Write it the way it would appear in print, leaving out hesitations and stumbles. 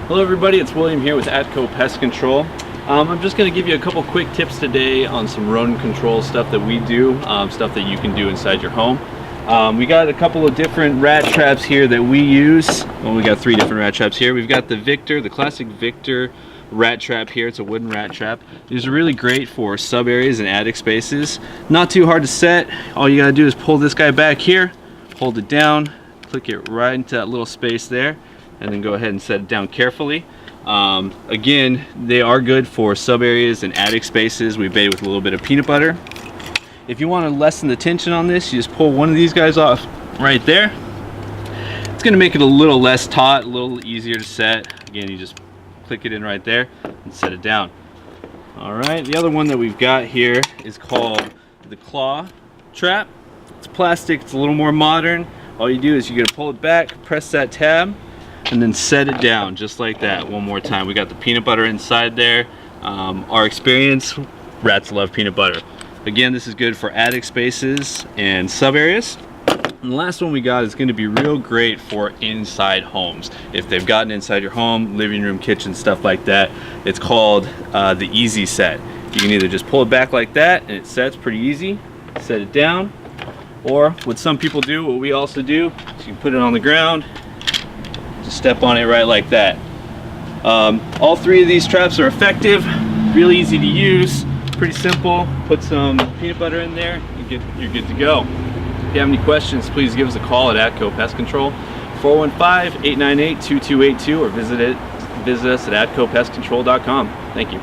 Hello everybody, it's William here with Atco Pest Control. I'm just going to give you a couple quick tips today on some rodent control stuff that we do, stuff that you can do inside your home. We got a couple of different rat traps here that we use. Well, we got 3 different rat traps here. We've got the Victor, the classic Victor rat trap here. It's a wooden rat trap. These are really great for sub areas and attic spaces. Not too hard to set. All you got to do is pull this guy back here, hold it down, click it right into that little space there, and then go ahead and set it down carefully. Again, they are good for sub areas and attic spaces. We bait with a little bit of peanut butter. If you want to lessen the tension on this, you just pull one of these guys off right there. It's going to make it a little less taut, a little easier to set. Again, you just click it in right there and set it down. Alright, the other one that we've got here is called the claw trap. It's plastic, it's a little more modern. All you do is you're going to pull it back, press that tab, and then set it down just like that. One more time. We got the peanut butter inside there. Our experience, rats love peanut butter. Again, this is good for attic spaces and sub areas. And the last one we got is going to be real great for inside homes. If they've gotten inside your home, living room, kitchen, stuff like that, it's called the Easy Set. You can either just pull it back like that and it sets pretty easy, set it down, or what some people do, what we also do, is you can put it on the ground, just step on it right like that. All 3 of these traps are effective, really easy to use, pretty simple. Put some peanut butter in there, you're good to go. If you have any questions, please give us a call at Atco Pest Control, 415-898-2282, or visit us at atcopestcontrol.com. Thank you.